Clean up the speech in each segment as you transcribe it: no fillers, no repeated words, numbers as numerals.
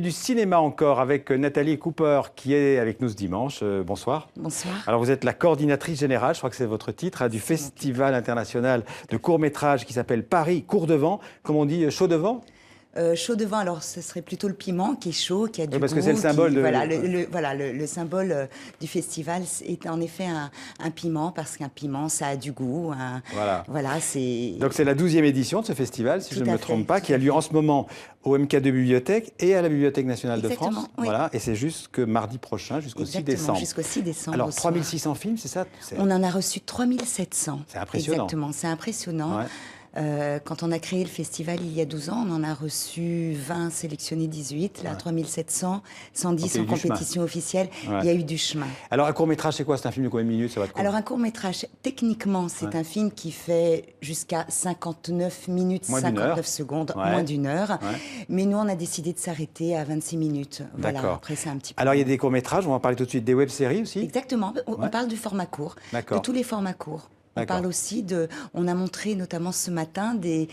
Du cinéma encore avec Nathalie Cooper qui est avec nous ce dimanche. Bonsoir. Bonsoir. Alors vous êtes la coordinatrice générale, je crois que c'est votre titre, du Festival international de court-métrage qui s'appelle Paris Court Devant. Comme on dit, chaud devant? Chaud devant, alors ce serait plutôt le piment qui est chaud, qui a du goût. Parce que c'est le symbole de... Voilà, le symbole du festival est en effet un piment, parce qu'un piment, ça a du goût. Voilà, c'est... Donc c'est la 12e édition de ce festival, si je ne me trompe pas, qui a lieu en ce moment au MK2 Bibliothèque et à la Bibliothèque nationale de France. Oui. Voilà, et c'est jusque mardi prochain, jusqu'au 6 décembre. Jusqu'au 6 décembre. Alors 3600 films, c'est ça? On en a reçu 3700. C'est impressionnant. Exactement, c'est impressionnant. Ouais. Quand on a créé le festival il y a 12 ans, on en a reçu 20, sélectionné 18, là 3700, 110 en compétition officielle. Il y a eu du chemin. Alors un court-métrage, c'est quoi? C'est un film de combien de minutes? Ça va Alors un court-métrage, techniquement, c'est un film qui fait jusqu'à 59 minutes, 59 secondes, moins d'une heure. Mais nous, on a décidé de s'arrêter à 26 minutes. Voilà, après, c'est un petit peu... Alors il y a des courts-métrages, on va en parler tout de suite, des web-séries aussi? Exactement, on parle du format court, de tous les formats courts. On parle aussi de... On a montré notamment ce matin des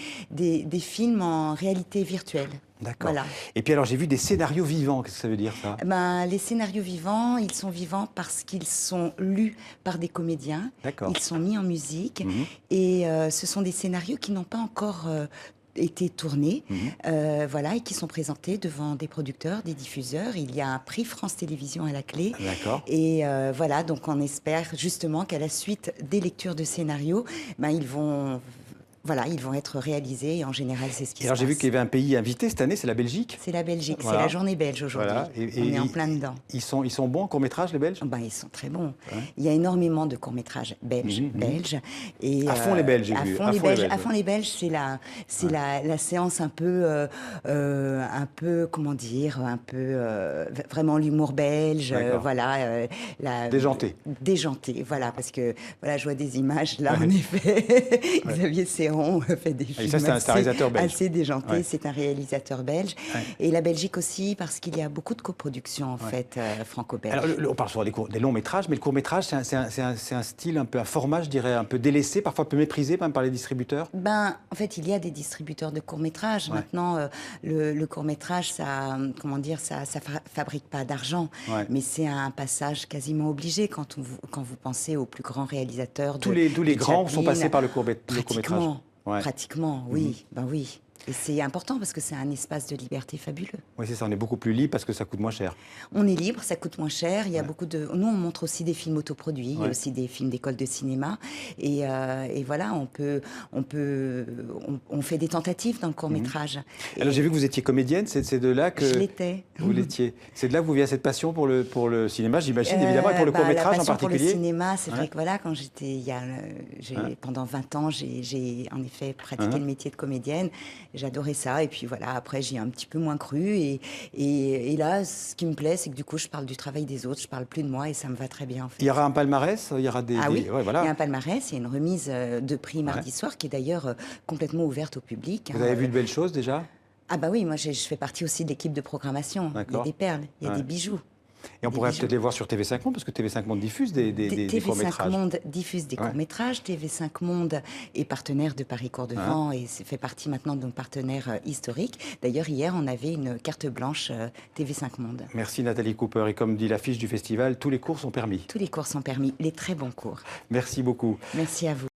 films en réalité virtuelle. D'accord. Voilà. Et puis alors j'ai vu des scénarios vivants, qu'est-ce que ça veut dire ça? Les scénarios vivants, ils sont vivants parce qu'ils sont lus par des comédiens, ils sont mis en musique et ce sont des scénarios qui n'ont pas encore... été tournés, voilà, et qui sont présentés devant des producteurs, des diffuseurs. Il y a un prix France Télévisions à la clé. Et voilà, donc on espère justement qu'à la suite des lectures de scénarios, ils vont... Voilà, ils vont être réalisés et en général, c'est ce qui se passe. Alors j'ai vu qu'il y avait un pays invité cette année, c'est la Belgique. C'est la Belgique, c'est la journée belge aujourd'hui. On est en plein dedans. Ils sont bons en court-métrage, les Belges? Ils sont très bons. Il y a énormément de courts-métrages belges. Et à fond les Belges, j'ai vu. À fond les Belges, c'est la séance un peu, comment dire, un peu vraiment l'humour belge, voilà. Déjanté. Déjanté, voilà, parce que voilà, je vois des images là, en effet. Xavier Serron fait des films assez déjantés. C'est un réalisateur belge. Et la Belgique aussi, parce qu'il y a beaucoup de coproductions, en fait, franco-belges. Alors, on parle souvent des longs métrages, mais le court-métrage, c'est un style, un peu un format, je dirais, un peu délaissé, parfois un peu méprisé même par les distributeurs? En fait, il y a des distributeurs de court-métrages. Maintenant, le court-métrage, ça, comment dire, ça fabrique pas d'argent. Mais c'est un passage quasiment obligé quand vous pensez aux plus grands réalisateurs. Tous les grands sont passés par le court-métrage. Pratiquement, oui. Oui. Et c'est important parce que c'est un espace de liberté fabuleux. Oui, c'est ça, on est beaucoup plus libre parce que ça coûte moins cher. On est libre, ça coûte moins cher. Il y a beaucoup de... Nous, on montre aussi des films autoproduits, il y a aussi des films d'école de cinéma. Et voilà, on fait des tentatives dans le court-métrage. Alors, j'ai vu que vous étiez comédienne, c'est de là que... Je l'étais. Vous l'étiez. C'est de là que vous vient cette passion pour le cinéma, j'imagine, évidemment, et pour le court-métrage en particulier. Pour le cinéma, c'est vrai que voilà, quand j'étais... Pendant 20 ans, j'ai en effet pratiqué le métier de comédienne. J'adorais ça, et puis voilà, après j'y ai un petit peu moins cru, et là, ce qui me plaît, c'est que du coup, je parle du travail des autres, je parle plus de moi, et ça me va très bien, en fait. Il y aura un palmarès, il y aura des... oui, voilà. Il y a un palmarès, il y a une remise de prix mardi soir, qui est d'ailleurs complètement ouverte au public. Vous avez vu de belles choses, déjà? Ah bah oui, moi je fais partie aussi de l'équipe de programmation, il y a des perles, il y a des bijoux. Et on pourrait peut-être les voir sur TV5 Monde, parce que TV5 Monde diffuse des courts-métrages. TV5 Monde diffuse des courts-métrages. TV5 Monde est partenaire de Paris Court Devant et fait partie maintenant de nos partenaires historiques. D'ailleurs, hier, on avait une carte blanche TV5 Monde. Merci Nathalie Cooper. Et comme dit l'affiche du festival, tous les cours sont permis. Tous les cours sont permis, les très bons cours. Merci beaucoup. Merci à vous.